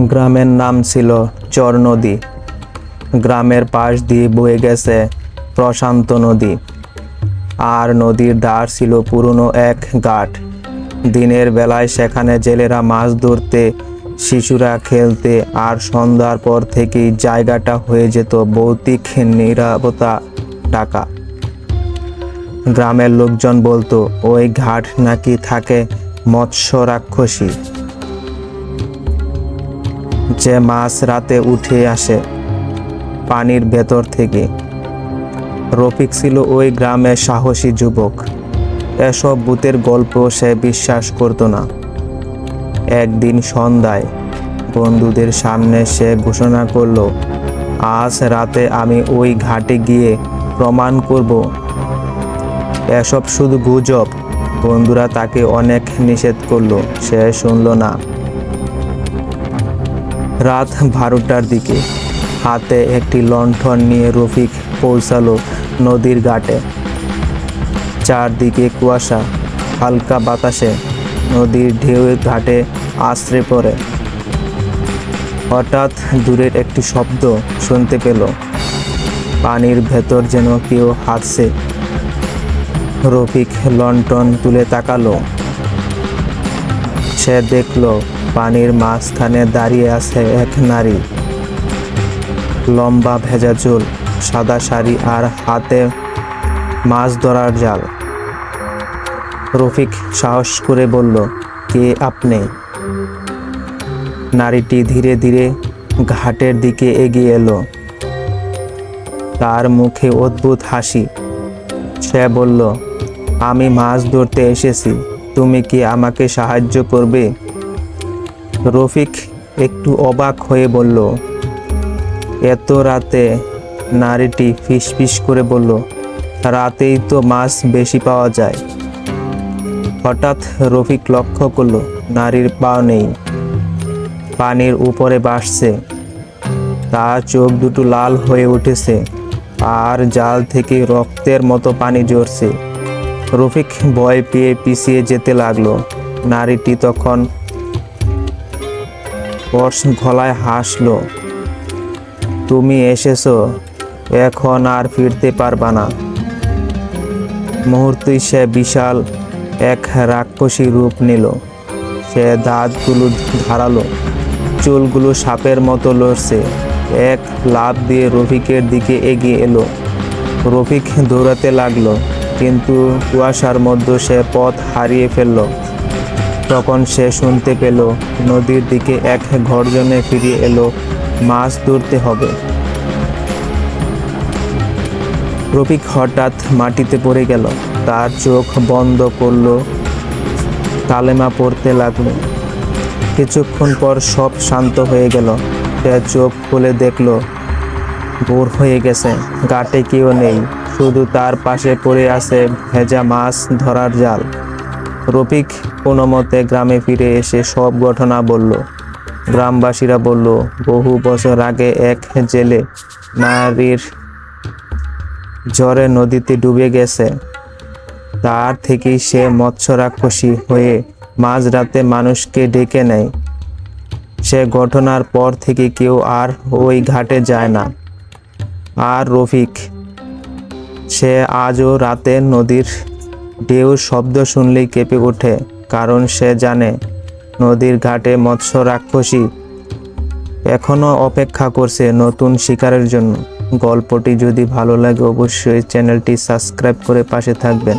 গ্রামের নাম ছিল চর নদী। গ্রামের পাশ দিয়ে বয়ে গেছে প্রশান্ত নদী, আর নদীর ধার ছিল পুরনো এক ঘাট। দিনের বেলায় সেখানে জেলেরা মাছ ধরতে, শিশুরা খেলতে, আর সন্ধ্যার পর থেকেই জায়গাটা হয়ে যেত ভৌতিক নীরবতা ঢাকা। গ্রামের লোকজন বলতো ওই ঘাট নাকি থাকে মৎস্য রাক্ষসী, যে মাছ রাতে উঠে আসে পানির ভেতর থেকে। রফিক ছিল ওই গ্রামের সাহসী যুবক। এসব ভূতের গল্প সে বিশ্বাস করত না। একদিন সন্ধ্যায় বন্ধুদের সামনে সে ঘোষণা করলো, আজ রাতে আমি ওই ঘাটে গিয়ে প্রমাণ করব এসব শুধু গুজব। বন্ধুরা তাকে অনেক নিষেধ করলো, সে শুনল না। রাত 12টার দিকে হাতে একটি লণ্ঠন নিয়ে রফিক পৌঁছালো নদীর ঘাটে। চারদিকে কুয়াশা, হালকা বাতাসে নদীর ঢেউ ঘাটে আছড়ে পড়ে। হঠাৎ দূরের একটি শব্দ শুনতে পেল, পানির ভেতর যেন কেউ হাঁটছে। রফিক লণ্ঠন তুলে তাকালো। সে দেখল পানির মাঝখানে দাঁড়িয়ে আছে এক নারী। লম্বা ভেজা চুল, সাদা শাড়ি আর হাতে মাছ ধরার জাল। রফিক সাহস করে বলল, কে আপনি? নারীটি ধীরে ধীরে ঘাটের দিকে এগিয়ে এলো। তার মুখে অদ্ভুত হাসি। সে বলল, আমি মাছ ধরতে এসেছি, তুমি কি আমাকে সাহায্য করবে? রফিক একটু অবাক হয়ে বলল, এত রাতে? নারীটি ফিসফিস করে বলল, রাতেই তো মাছ বেশি পাওয়া যায়। হঠাৎ রফিক লক্ষ্য করলো নারীর পা নেই, পানির উপরে ভাসছে। তার চোখ দুটো লাল হয়ে উঠেছে, আর জাল থেকে রক্তের মতো পানি ঝরছে। রফিক ভয় পেয়ে পিছিয়ে যেতে লাগলো। নারীটি তখন গলায় হাসলো, তুমি এসেছো, এখন আর ফিরতে পারবা না। মুহূর্তেই সে বিশাল এক রাক্ষসী রূপ নিল। সে দাঁতগুলো ধারালো, চুলগুলো সাপের মতো লড়ছে। এক লাফ দিয়ে রফিকের দিকে এগিয়ে এলো। রফিক দৌড়াতে লাগলো, কিন্তু কুয়াশার মধ্যে সে পথ হারিয়ে ফেলল। তখন সে শুনতে পেল নদীর দিকে এক গর্জনে ফিরে এলো, মাছ ধরতে হবে। রফিক হঠাৎ মাটিতে পড়ে গেল। তার চোখ বন্ধ করলো, কালেমা পড়তে লাগলো। কিছুক্ষণ পর সব শান্ত হয়ে গেল। সে চোখ খুলে দেখলো ভোর হয়ে গেছে। ঘাটে কেউ নেই, শুধু তার পাশে পড়ে আছে ভেজা মাছ ধরার জাল। রফিক কোনো মতে গ্রামে ফিরে এসে সব ঘটনা বলল। গ্রামবাসীরা বলল, বহু বছর আগে এক জেলে নারীর জ্বরে নদীতে ডুবে গেছে। তার থেকেই সে মৎস্য রাক্ষসী হয়ে মাঝরাতে মানুষকে ডেকে নেয়। সে ঘটনার পর থেকে কেউ আর ওই ঘাটে যায় না। আর রফিক, সে আজও রাতে নদীর ঢেউর শব্দ শুনলেই কেঁপে ওঠে, কারণ সে জানে নদীর ঘাটে মৎস্য রাক্ষসী এখনো অপেক্ষা করছে নতুন শিকারের জন্য। গল্পটি যদি ভালো লাগে অবশ্যই চ্যানেলটি সাবস্ক্রাইব করে পাশে থাকবেন।